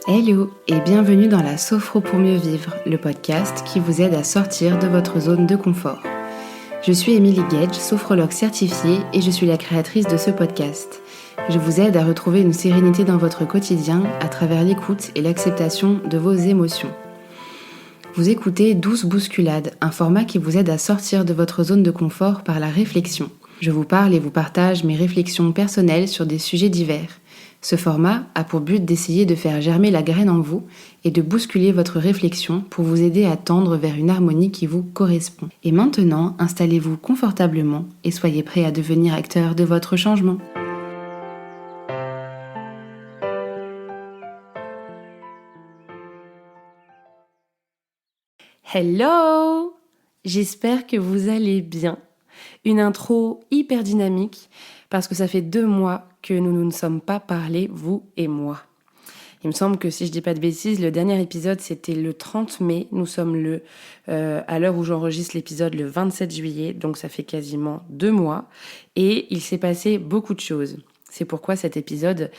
Hello et bienvenue dans la Sophro pour mieux vivre, le podcast qui vous aide à sortir de votre zone de confort. Je suis Émilie Gage, sophrologue certifiée et je suis la créatrice de ce podcast. Je vous aide à retrouver une sérénité dans votre quotidien à travers l'écoute et l'acceptation de vos émotions. Vous écoutez Douce Bousculade, un format qui vous aide à sortir de votre zone de confort par la réflexion. Je vous parle et vous partage mes réflexions personnelles sur des sujets divers. Ce format a pour but d'essayer de faire germer la graine en vous et de bousculer votre réflexion pour vous aider à tendre vers une harmonie qui vous correspond. Et maintenant, installez-vous confortablement et soyez prêts à devenir acteur de votre changement. Hello! J'espère que vous allez bien. Une intro hyper dynamique parce que ça fait 2 mois que nous ne nous sommes pas parlé, vous et moi. Il me semble que si je dis pas de bêtises, le dernier épisode c'était le 30 mai. Nous sommes à l'heure où j'enregistre l'épisode le 27 juillet, donc ça fait quasiment 2 mois. Et il s'est passé beaucoup de choses. C'est pourquoi cet épisode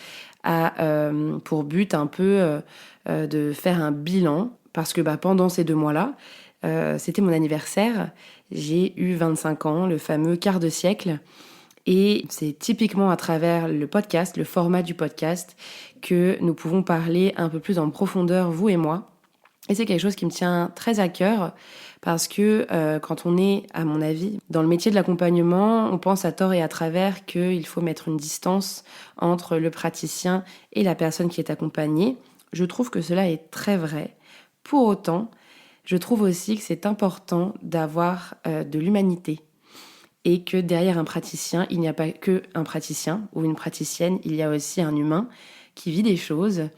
a pour but un peu de faire un bilan. Parce que pendant ces 2 mois-là, c'était mon anniversaire. J'ai eu 25 ans, le fameux quart de siècle. Et c'est typiquement à travers le podcast, le format du podcast, que nous pouvons parler un peu plus en profondeur, vous et moi. Et c'est quelque chose qui me tient très à cœur parce que quand on est, à mon avis, dans le métier de l'accompagnement, on pense à tort et à travers qu'il faut mettre une distance entre le praticien et la personne qui est accompagnée. Je trouve que cela est très vrai. Pour autant, je trouve aussi que c'est important d'avoir de l'humanité. Et que derrière un praticien, il n'y a pas que un praticien ou une praticienne, il y a aussi un humain qui vit des choses.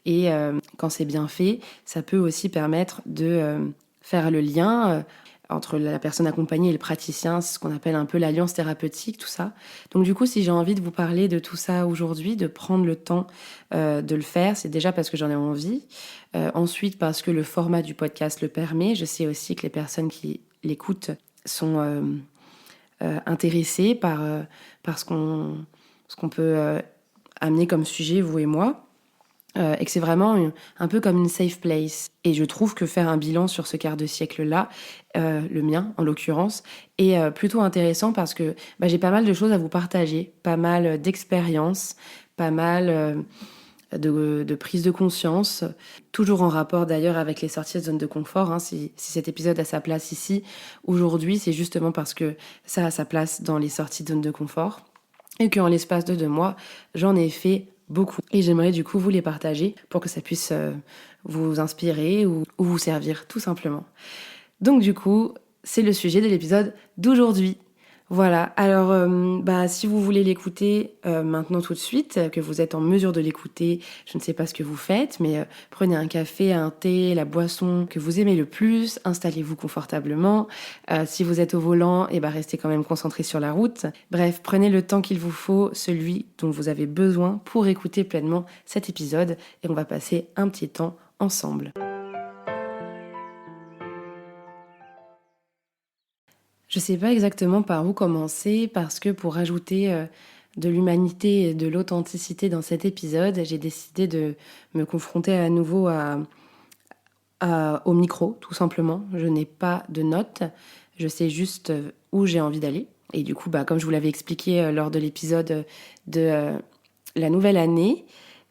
Et quand c'est bien fait, ça peut aussi permettre de faire le lien entre la personne accompagnée et le praticien, c'est ce qu'on appelle un peu l'alliance thérapeutique, tout ça. Donc du coup, si j'ai envie de vous parler de tout ça aujourd'hui, de prendre le temps de le faire, c'est déjà parce que j'en ai envie. Ensuite, parce que le format du podcast le permet. Je sais aussi que les personnes qui l'écoutent sont intéressés par ce qu'on peut amener comme sujet, vous et moi, et que c'est vraiment un peu comme une safe place. Et je trouve que faire un bilan sur ce quart de siècle-là, le mien en l'occurrence, est plutôt intéressant parce que j'ai pas mal de choses à vous partager, pas mal d'expériences, pas mal de prise de conscience, toujours en rapport d'ailleurs avec les sorties de zone de confort. Si cet épisode a sa place ici, aujourd'hui, c'est justement parce que ça a sa place dans les sorties de zone de confort et qu'en l'espace de 2 mois, j'en ai fait beaucoup. Et j'aimerais du coup vous les partager pour que ça puisse vous inspirer ou vous servir tout simplement. Donc du coup, c'est le sujet de l'épisode d'aujourd'hui. Voilà, alors si vous voulez l'écouter maintenant tout de suite, que vous êtes en mesure de l'écouter, je ne sais pas ce que vous faites, mais prenez un café, un thé, la boisson que vous aimez le plus, installez-vous confortablement. Si vous êtes au volant, restez quand même concentré sur la route. Bref, prenez le temps qu'il vous faut, celui dont vous avez besoin pour écouter pleinement cet épisode et on va passer un petit temps ensemble. Je sais pas exactement par où commencer parce que pour ajouter de l'humanité et de l'authenticité dans cet épisode, j'ai décidé de me confronter à nouveau au micro, tout simplement. Je n'ai pas de notes, je sais juste où j'ai envie d'aller. Et du coup, comme je vous l'avais expliqué lors de l'épisode de la nouvelle année,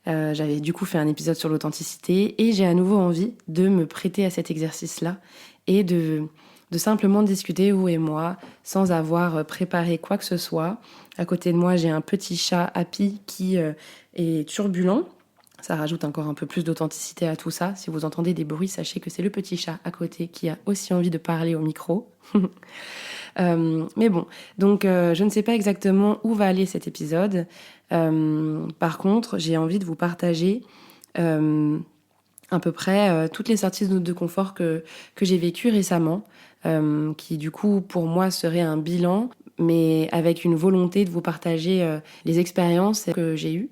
j'avais du coup fait un épisode sur l'authenticité et j'ai à nouveau envie de me prêter à cet exercice-là et de simplement discuter, vous et moi, sans avoir préparé quoi que ce soit. À côté de moi, j'ai un petit chat Happy qui est turbulent. Ça rajoute encore un peu plus d'authenticité à tout ça. Si vous entendez des bruits, sachez que c'est le petit chat à côté qui a aussi envie de parler au micro. Mais bon, donc je ne sais pas exactement où va aller cet épisode. Par contre, j'ai envie de vous partager à peu près toutes les sorties de confort que j'ai vécues récemment, qui du coup pour moi serait un bilan, mais avec une volonté de vous partager les expériences que j'ai eues.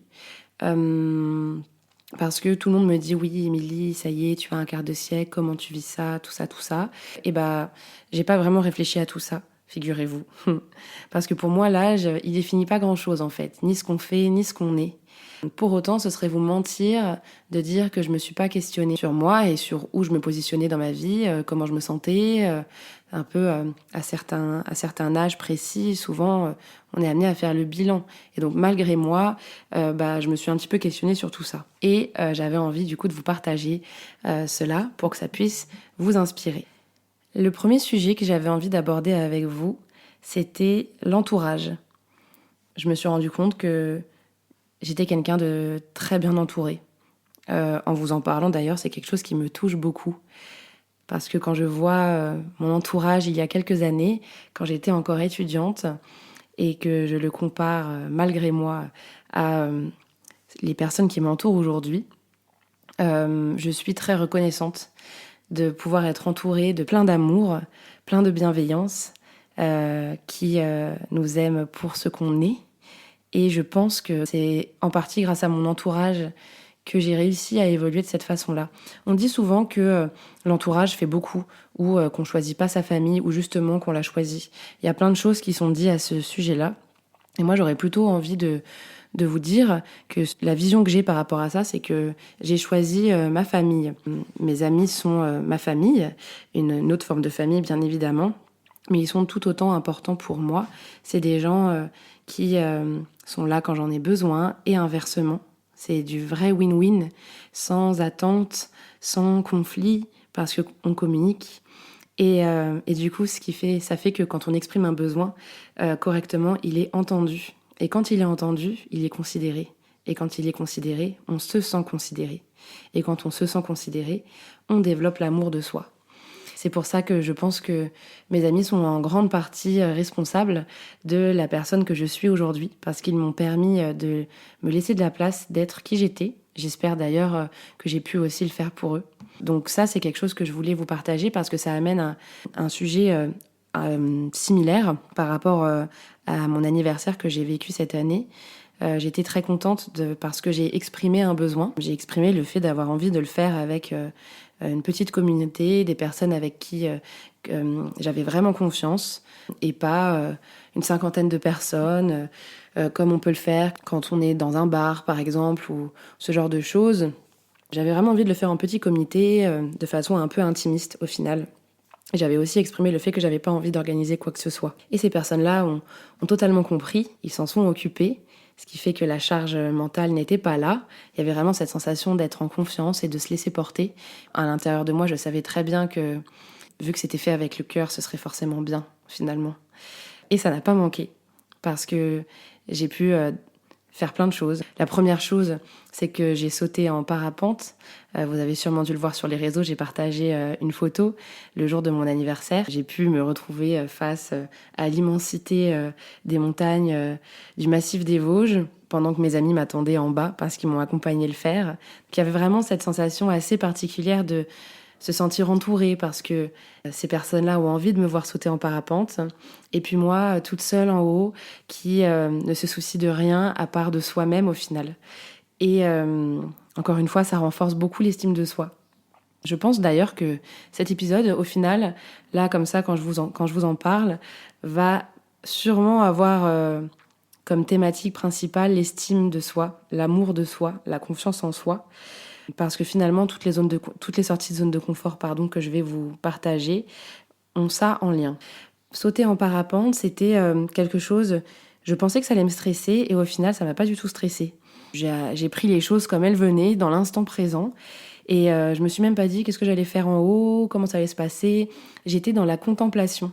Parce que tout le monde me dit oui Émilie, ça y est, tu as un quart de siècle, comment tu vis ça, tout ça, tout ça. Et j'ai pas vraiment réfléchi à tout ça, figurez-vous. Parce que pour moi l'âge, il définit pas grand chose en fait, ni ce qu'on fait, ni ce qu'on est. Pour autant, ce serait vous mentir de dire que je me suis pas questionnée sur moi et sur où je me positionnais dans ma vie, comment je me sentais, un peu à certains âges précis. Souvent, on est amené à faire le bilan. Et donc, malgré moi, je me suis un petit peu questionnée sur tout ça. Et j'avais envie, du coup, de vous partager cela pour que ça puisse vous inspirer. Le premier sujet que j'avais envie d'aborder avec vous, c'était l'entourage. Je me suis rendu compte que j'étais quelqu'un de très bien entouré. En vous en parlant d'ailleurs, c'est quelque chose qui me touche beaucoup. Parce que quand je vois mon entourage il y a quelques années, quand j'étais encore étudiante, et que je le compare malgré moi à les personnes qui m'entourent aujourd'hui, je suis très reconnaissante de pouvoir être entourée de plein d'amour, plein de bienveillance, qui nous aiment pour ce qu'on est. Et je pense que c'est en partie grâce à mon entourage que j'ai réussi à évoluer de cette façon-là. On dit souvent que l'entourage fait beaucoup, ou qu'on choisit pas sa famille, ou justement qu'on la choisit. Il y a plein de choses qui sont dites à ce sujet-là. Et moi, j'aurais plutôt envie de vous dire que la vision que j'ai par rapport à ça, c'est que j'ai choisi ma famille. Mes amis sont ma famille, une autre forme de famille, bien évidemment, mais ils sont tout autant importants pour moi. C'est des gens qui sont là quand j'en ai besoin, et inversement. C'est du vrai win-win, sans attente, sans conflit, parce qu'on communique. Et du coup, ça fait que quand on exprime un besoin correctement, il est entendu. Et quand il est entendu, il est considéré. Et quand il est considéré, on se sent considéré. Et quand on se sent considéré, on développe l'amour de soi. C'est pour ça que je pense que mes amis sont en grande partie responsables de la personne que je suis aujourd'hui, parce qu'ils m'ont permis de me laisser de la place, d'être qui j'étais. J'espère d'ailleurs que j'ai pu aussi le faire pour eux. Donc ça, c'est quelque chose que je voulais vous partager parce que ça amène un sujet similaire par rapport à mon anniversaire que j'ai vécu cette année. J'étais très contente parce que j'ai exprimé un besoin. J'ai exprimé le fait d'avoir envie de le faire avec une petite communauté, des personnes avec qui j'avais vraiment confiance, et pas une cinquantaine de personnes, comme on peut le faire quand on est dans un bar, par exemple, ou ce genre de choses. J'avais vraiment envie de le faire en petit comité, de façon un peu intimiste au final. J'avais aussi exprimé le fait que j'avais pas envie d'organiser quoi que ce soit. Et ces personnes-là ont totalement compris, ils s'en sont occupés, ce qui fait que la charge mentale n'était pas là. Il y avait vraiment cette sensation d'être en confiance et de se laisser porter. À l'intérieur de moi, je savais très bien que, vu que c'était fait avec le cœur, ce serait forcément bien, finalement. Et ça n'a pas manqué, parce que j'ai pu faire plein de choses. La première chose, c'est que j'ai sauté en parapente. Vous avez sûrement dû le voir sur les réseaux, j'ai partagé une photo le jour de mon anniversaire. J'ai pu me retrouver face à l'immensité des montagnes du massif des Vosges, pendant que mes amis m'attendaient en bas parce qu'ils m'ont accompagné le faire. Donc, il y avait vraiment cette sensation assez particulière de se sentir entourée, parce que ces personnes-là ont envie de me voir sauter en parapente. Et puis moi, toute seule en haut, qui ne se soucie de rien à part de soi-même au final. Et encore une fois, ça renforce beaucoup l'estime de soi. Je pense d'ailleurs que cet épisode, au final, là, comme ça, quand je vous en parle, va sûrement avoir comme thématique principale l'estime de soi, l'amour de soi, la confiance en soi. Parce que finalement, toutes les sorties de zone de confort, que je vais vous partager ont ça en lien. Sauter en parapente, c'était quelque chose, je pensais que ça allait me stresser, et au final, ça m'a pas du tout stressé. J'ai pris les choses comme elles venaient, dans l'instant présent, et je me suis même pas dit qu'est-ce que j'allais faire en haut, comment ça allait se passer. J'étais dans la contemplation.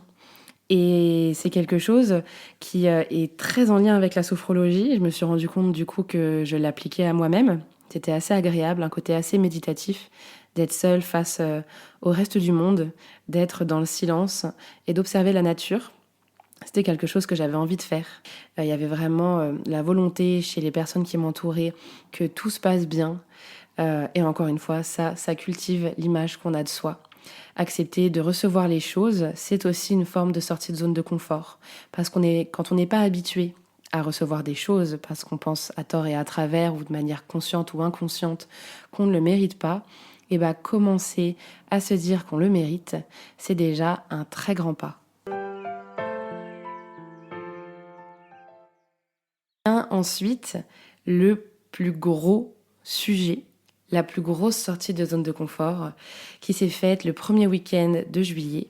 Et c'est quelque chose qui est très en lien avec la sophrologie. Je me suis rendu compte du coup que je l'appliquais à moi-même. C'était assez agréable, un côté assez méditatif, d'être seule face au reste du monde, d'être dans le silence et d'observer la nature. C'était quelque chose que j'avais envie de faire. Il y avait vraiment la volonté chez les personnes qui m'entouraient que tout se passe bien. Et encore une fois, ça cultive l'image qu'on a de soi. Accepter de recevoir les choses, c'est aussi une forme de sortie de zone de confort. Parce quand on n'est pas habitué à recevoir des choses, parce qu'on pense à tort et à travers, ou de manière consciente ou inconsciente, qu'on ne le mérite pas, et commencer à se dire qu'on le mérite, c'est déjà un très grand pas. Ensuite, le plus gros sujet, la plus grosse sortie de zone de confort qui s'est faite le premier week-end de juillet.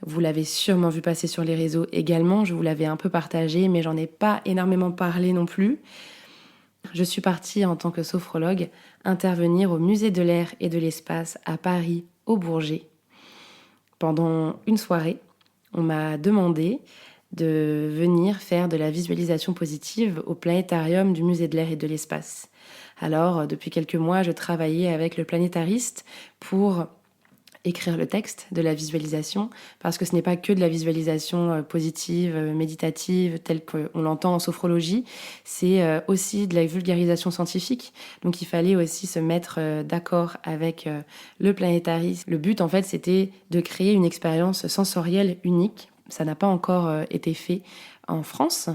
Vous l'avez sûrement vu passer sur les réseaux également, je vous l'avais un peu partagé, mais j'en ai pas énormément parlé non plus. Je suis partie en tant que sophrologue intervenir au Musée de l'air et de l'espace à Paris, au Bourget. Pendant une soirée, on m'a demandé de venir faire de la visualisation positive au planétarium du Musée de l'air et de l'espace. Alors, depuis quelques mois, je travaillais avec le planétariste pour écrire le texte de la visualisation, parce que ce n'est pas que de la visualisation positive, méditative, telle qu'on l'entend en sophrologie, c'est aussi de la vulgarisation scientifique. Donc il fallait aussi se mettre d'accord avec le planétariste. Le but, en fait, c'était de créer une expérience sensorielle unique. Ça n'a pas encore été fait en France.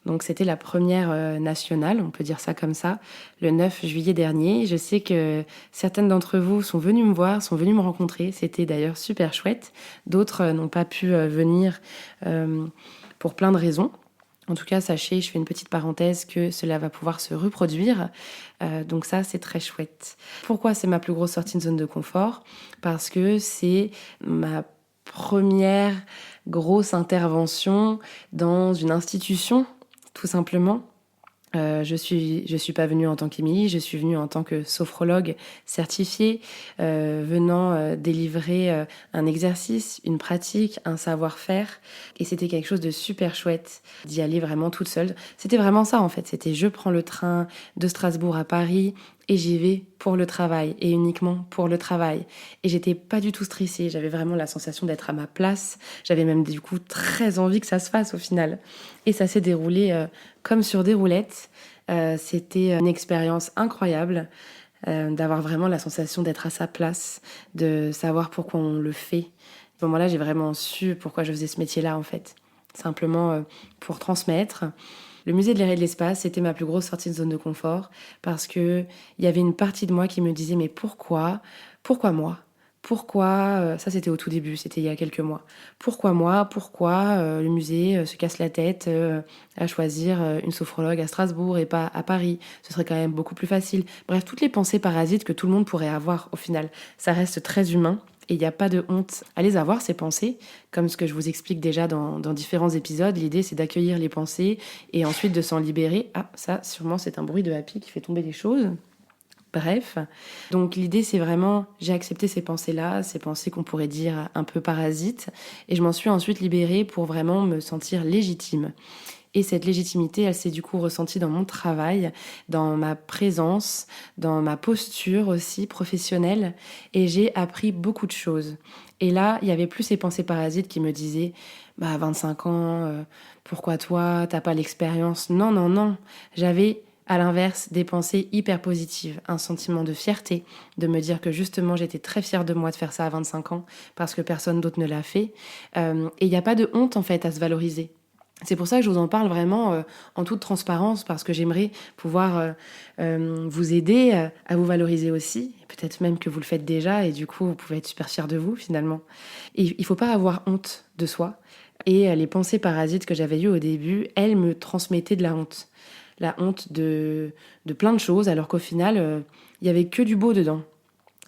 Donc c'était la première nationale, on peut dire ça comme ça, le 9 juillet dernier. Je sais que certaines d'entre vous sont venues me voir, sont venues me rencontrer. C'était d'ailleurs super chouette. D'autres n'ont pas pu venir pour plein de raisons. En tout cas, sachez, je fais une petite parenthèse, que cela va pouvoir se reproduire. Donc ça, c'est très chouette. Pourquoi c'est ma plus grosse sortie de zone de confort ? Parce que c'est ma première grosse intervention dans une institution, tout simplement. Je suis pas venue en tant qu'Émilie, je suis venue en tant que sophrologue certifiée, venant délivrer un exercice, une pratique, un savoir-faire. Et c'était quelque chose de super chouette d'y aller vraiment toute seule. C'était vraiment ça en fait, c'était je prends le train de Strasbourg à Paris et j'y vais pour le travail et uniquement pour le travail. Et j'étais pas du tout stressée, j'avais vraiment la sensation d'être à ma place. J'avais même du coup très envie que ça se fasse au final. Et ça s'est déroulé comme sur des roulettes. C'était une expérience incroyable d'avoir vraiment la sensation d'être à sa place, de savoir pourquoi on le fait. À ce moment-là, j'ai vraiment su pourquoi je faisais ce métier-là en fait. Simplement pour transmettre. Le musée de l'air et de l'espace, c'était ma plus grosse sortie de zone de confort parce que il y avait une partie de moi qui me disait mais pourquoi moi? Pourquoi, ça c'était au tout début, c'était il y a quelques mois. Pourquoi moi? Pourquoi le musée se casse la tête à choisir une sophrologue à Strasbourg et pas à Paris? Ce serait quand même beaucoup plus facile. Bref, toutes les pensées parasites que tout le monde pourrait avoir au final. Ça reste très humain. Et il n'y a pas de honte à les avoir, ces pensées. Comme ce que je vous explique déjà dans différents épisodes, l'idée c'est d'accueillir les pensées et ensuite de s'en libérer. Ah, ça sûrement c'est un bruit de Happy qui fait tomber les choses. Bref, donc l'idée c'est vraiment, j'ai accepté ces pensées-là, ces pensées qu'on pourrait dire un peu parasites, et je m'en suis ensuite libérée pour vraiment me sentir légitime. Et cette légitimité, elle s'est du coup ressentie dans mon travail, dans ma présence, dans ma posture aussi professionnelle. Et j'ai appris beaucoup de choses. Et là, il y avait plus ces pensées parasites qui me disaient « Bah, 25 ans, pourquoi toi, t'as pas l'expérience ?» Non, non, non. J'avais, à l'inverse, des pensées hyper positives. Un sentiment de fierté, de me dire que justement, j'étais très fière de moi de faire ça à 25 ans, parce que personne d'autre ne l'a fait. Et il n'y a pas de honte, en fait, à se valoriser. C'est pour ça que je vous en parle vraiment en toute transparence, parce que j'aimerais pouvoir vous aider à vous valoriser aussi. Peut-être même que vous le faites déjà et du coup, vous pouvez être super fiers de vous finalement. Et il ne faut pas avoir honte de soi. Et les pensées parasites que j'avais eues au début, elles me transmettaient de la honte. La honte de plein de choses, alors qu'au final, il n'y avait que du beau dedans.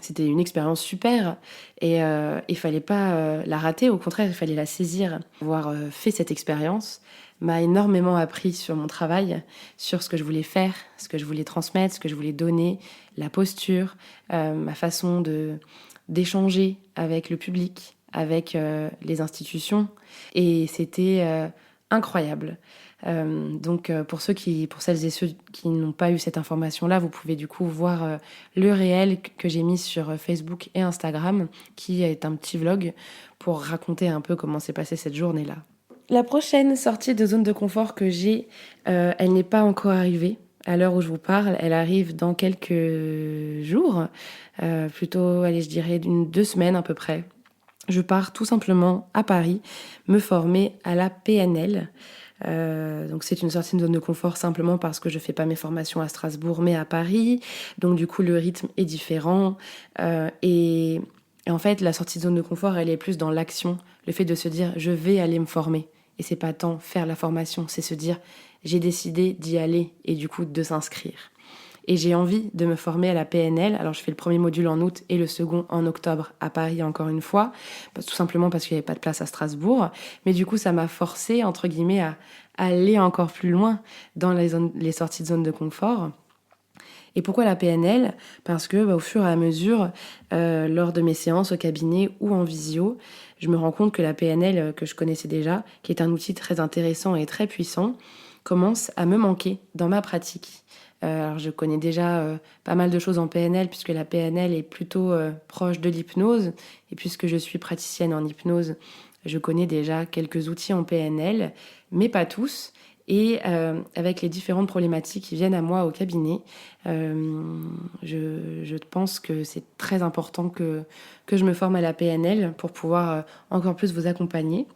C'était une expérience super et il fallait pas la rater, au contraire, il fallait la saisir. Avoir fait cette expérience m'a énormément appris sur mon travail, sur ce que je voulais faire, ce que je voulais transmettre, ce que je voulais donner, la posture, ma façon d'échanger avec le public, avec les institutions. Et c'était incroyable. Donc pour celles et ceux qui n'ont pas eu cette information-là, vous pouvez du coup voir le réel que j'ai mis sur Facebook et Instagram, qui est un petit vlog pour raconter un peu comment s'est passée cette journée-là. La prochaine sortie de zone de confort que j'ai, elle n'est pas encore arrivée. À l'heure où je vous parle, elle arrive dans quelques jours, plutôt, allez, je dirais 2 semaines à peu près. Je pars tout simplement à Paris me former à la PNL. Donc c'est une sortie de zone de confort simplement parce que je fais pas mes formations à Strasbourg mais à Paris. Donc du coup le rythme est différent. Et en fait la sortie de zone de confort elle est plus dans l'action. Le fait de se dire je vais aller me former. Et c'est pas tant faire la formation, c'est se dire j'ai décidé d'y aller et du coup de s'inscrire. et j'ai envie de me former à la PNL. Alors je fais le premier module en août et le second en octobre à Paris encore une fois, tout simplement parce qu'il n'y avait pas de place à Strasbourg. Mais du coup, ça m'a forcé, entre guillemets, à aller encore plus loin dans les sorties de zone de confort. Et pourquoi la PNL ? Parce que au fur et à mesure, lors de mes séances au cabinet ou en visio, je me rends compte que la PNL que je connaissais déjà, qui est un outil très intéressant et très puissant, commence à me manquer dans ma pratique. Alors je connais déjà pas mal de choses en PNL, puisque la PNL est plutôt proche de l'hypnose, et puisque je suis praticienne en hypnose, je connais déjà quelques outils en PNL, mais pas tous. Et avec les différentes problématiques qui viennent à moi au cabinet, je pense que c'est très important que je me forme à la PNL pour pouvoir encore plus vous accompagner.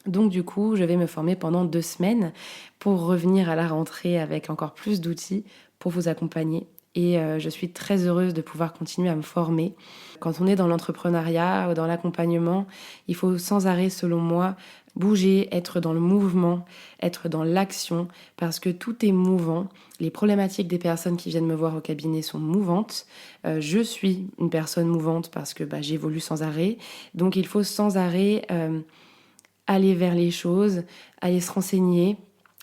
Donc du coup, je vais me former pendant 2 semaines pour revenir à la rentrée avec encore plus d'outils pour vous accompagner. Et je suis très heureuse de pouvoir continuer à me former. Quand on est dans l'entrepreneuriat ou dans l'accompagnement, il faut sans arrêt, selon moi, bouger, être dans le mouvement, être dans l'action, parce que tout est mouvant. Les problématiques des personnes qui viennent me voir au cabinet sont mouvantes. Je suis une personne mouvante parce que j'évolue sans arrêt. Donc il faut sans arrêt aller vers les choses, aller se renseigner,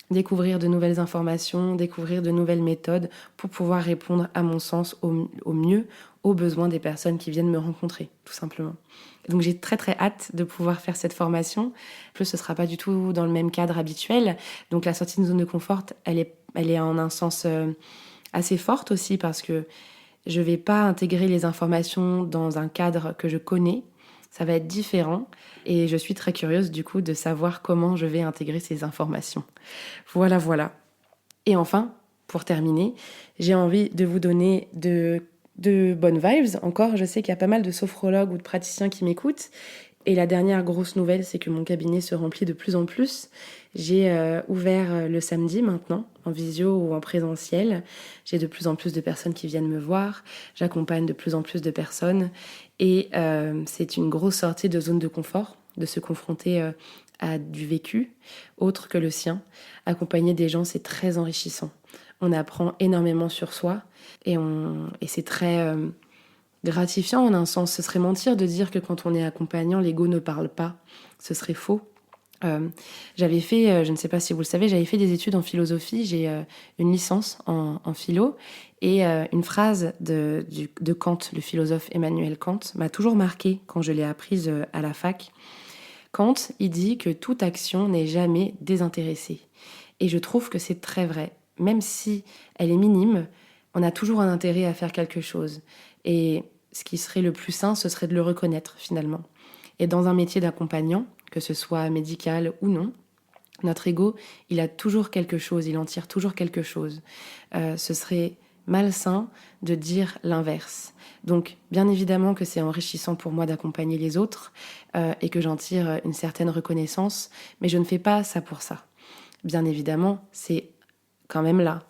découvrir de nouvelles informations, découvrir de nouvelles méthodes pour pouvoir répondre, à mon sens, au mieux aux besoins des personnes qui viennent me rencontrer, tout simplement. Donc j'ai très très hâte de pouvoir faire cette formation. En plus, ce ne sera pas du tout dans le même cadre habituel. Donc la sortie de zone de confort, elle est en un sens assez forte aussi, parce que je ne vais pas intégrer les informations dans un cadre que je connais. Ça va être différent et je suis très curieuse du coup de savoir comment je vais intégrer ces informations. Voilà. Et enfin, pour terminer, j'ai envie de vous donner de bonnes vibes. Encore, je sais qu'il y a pas mal de sophrologues ou de praticiens qui m'écoutent. Et la dernière grosse nouvelle, c'est que mon cabinet se remplit de plus en plus. J'ai ouvert le samedi maintenant, en visio ou en présentiel. J'ai de plus en plus de personnes qui viennent me voir. J'accompagne de plus en plus de personnes. Et c'est une grosse sortie de zone de confort, de se confronter à du vécu, autre que le sien. Accompagner des gens, c'est très enrichissant. On apprend énormément sur soi et c'est très gratifiant en un sens. Ce serait mentir de dire que quand on est accompagnant, l'ego ne parle pas. Ce serait faux. J'avais fait, je ne sais pas si vous le savez, j'avais fait des études en philosophie. J'ai une licence en philo. Et une phrase de Kant, le philosophe Emmanuel Kant, m'a toujours marquée quand je l'ai apprise à la fac. Kant, il dit que toute action n'est jamais désintéressée. Et je trouve que c'est très vrai. Même si elle est minime, on a toujours un intérêt à faire quelque chose. Et ce qui serait le plus sain, ce serait de le reconnaître finalement. Et dans un métier d'accompagnant, que ce soit médical ou non, notre ego, il a toujours quelque chose, il en tire toujours quelque chose. Ce serait malsain de dire l'inverse. Donc, bien évidemment que c'est enrichissant pour moi d'accompagner les autres et que j'en tire une certaine reconnaissance, mais je ne fais pas ça pour ça. Bien évidemment, c'est quand même là.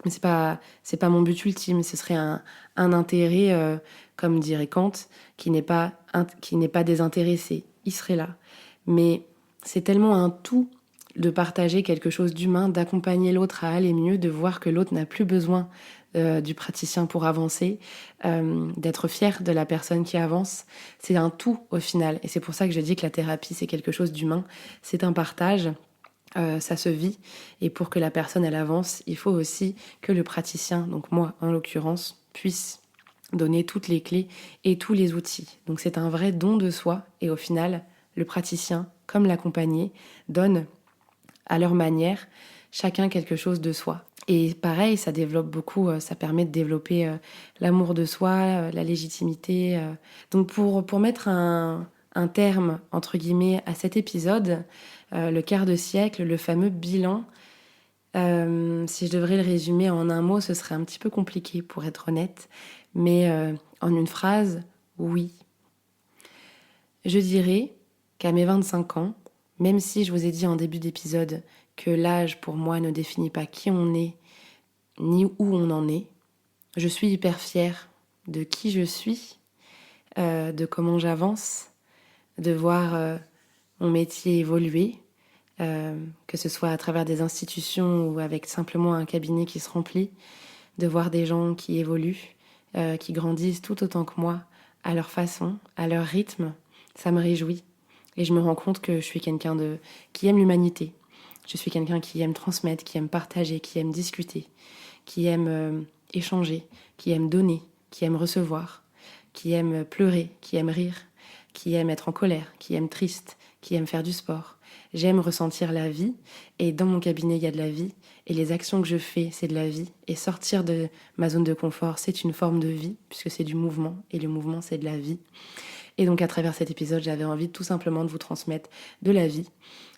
Mais c'est pas mon but ultime. Ce serait un intérêt, comme dirait Kant, qui n'est pas désintéressé. Il serait là. Mais c'est tellement un tout de partager quelque chose d'humain, d'accompagner l'autre à aller mieux, de voir que l'autre n'a plus besoin du praticien pour avancer, d'être fier de la personne qui avance. C'est un tout au final. Et c'est pour ça que je dis que la thérapie, c'est quelque chose d'humain. C'est un partage. Ça se vit. Et pour que la personne, elle avance, il faut aussi que le praticien, donc moi en l'occurrence, puisse donner toutes les clés et tous les outils. Donc c'est un vrai don de soi. Et au final, le praticien, comme l'accompagné, donne à leur manière chacun quelque chose de soi. Et pareil, ça développe beaucoup, ça permet de développer l'amour de soi, la légitimité. Donc pour mettre un terme, entre guillemets, à cet épisode, le quart de siècle, le fameux bilan, si je devrais le résumer en un mot, ce serait un petit peu compliqué pour être honnête, mais en une phrase, oui. Je dirais qu'à mes 25 ans, même si je vous ai dit en début d'épisode que l'âge pour moi ne définit pas qui on est ni où on en est, je suis hyper fière de qui je suis, de comment j'avance, de voir mon métier évoluer, que ce soit à travers des institutions ou avec simplement un cabinet qui se remplit. de voir des gens qui évoluent, qui grandissent tout autant que moi, à leur façon, à leur rythme. Ça me réjouit. Et je me rends compte que je suis quelqu'un qui aime l'humanité. Je suis quelqu'un qui aime transmettre, qui aime partager, qui aime discuter, qui aime échanger, qui aime donner, qui aime recevoir, qui aime pleurer, qui aime rire, qui aime être en colère, qui aime triste, qui aime faire du sport. J'aime ressentir la vie et dans mon cabinet, il y a de la vie et les actions que je fais, c'est de la vie. Et sortir de ma zone de confort, c'est une forme de vie puisque c'est du mouvement et le mouvement, c'est de la vie. Et donc à travers cet épisode, j'avais envie tout simplement de vous transmettre de la vie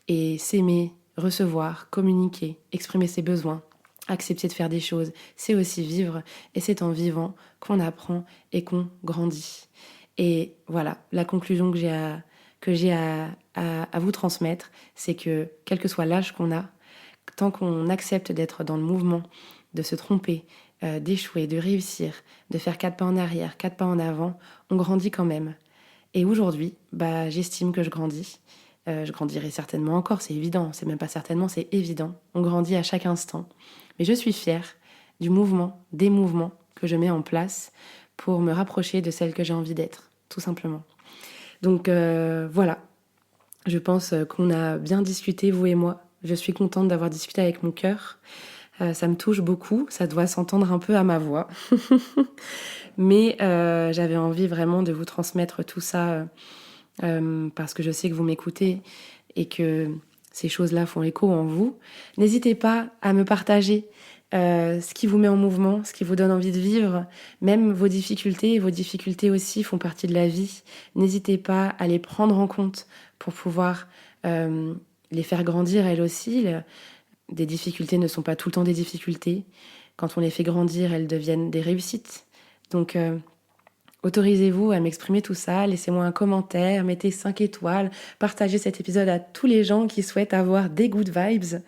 et s'aimer, recevoir, communiquer, exprimer ses besoins, accepter de faire des choses, c'est aussi vivre et c'est en vivant qu'on apprend et qu'on grandit. Et voilà, la conclusion que j'ai à vous transmettre, c'est que quel que soit l'âge qu'on a, tant qu'on accepte d'être dans le mouvement, de se tromper, d'échouer, de réussir, de faire 4 pas en arrière, 4 pas en avant, on grandit quand même. Et aujourd'hui, j'estime que je grandis. Je grandirai certainement encore, c'est évident. C'est même pas certainement, c'est évident. On grandit à chaque instant. Mais je suis fière du mouvement, des mouvements que je mets en place pour me rapprocher de celle que j'ai envie d'être, tout simplement. Donc voilà, je pense qu'on a bien discuté, vous et moi. Je suis contente d'avoir discuté avec mon cœur. Ça me touche beaucoup, ça doit s'entendre un peu à ma voix. Mais j'avais envie vraiment de vous transmettre tout ça parce que je sais que vous m'écoutez et que ces choses-là font écho en vous. N'hésitez pas à me partager ce qui vous met en mouvement, ce qui vous donne envie de vivre, même vos difficultés. Vos difficultés aussi font partie de la vie. N'hésitez pas à les prendre en compte pour pouvoir les faire grandir elles aussi. Des difficultés ne sont pas tout le temps des difficultés. Quand on les fait grandir, elles deviennent des réussites. Donc, autorisez-vous à m'exprimer tout ça. Laissez-moi un commentaire, mettez 5 étoiles, partagez cet épisode à tous les gens qui souhaitent avoir des good vibes.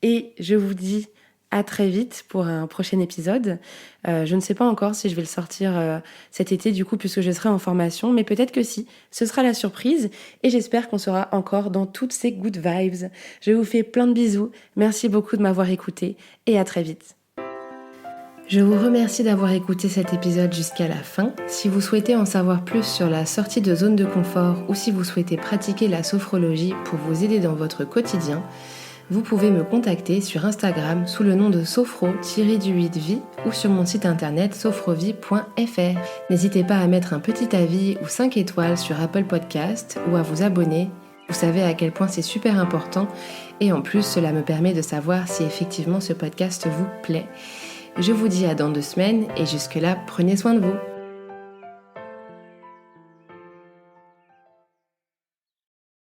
Et je vous dis à très vite pour un prochain épisode. Je ne sais pas encore si je vais le sortir cet été du coup puisque je serai en formation, mais peut-être que si. Ce sera la surprise et j'espère qu'on sera encore dans toutes ces good vibes. Je vous fais plein de bisous. Merci beaucoup de m'avoir écouté et à très vite. Je vous remercie d'avoir écouté cet épisode jusqu'à la fin. Si vous souhaitez en savoir plus sur la sortie de zone de confort ou si vous souhaitez pratiquer la sophrologie pour vous aider dans votre quotidien, vous pouvez me contacter sur Instagram sous le nom de sophro-vie ou sur mon site internet sophrovie.fr. N'hésitez pas à mettre un petit avis ou 5 étoiles sur Apple Podcast ou à vous abonner. Vous savez à quel point c'est super important et en plus cela me permet de savoir si effectivement ce podcast vous plaît. Je vous dis à dans 2 semaines et jusque-là, prenez soin de vous.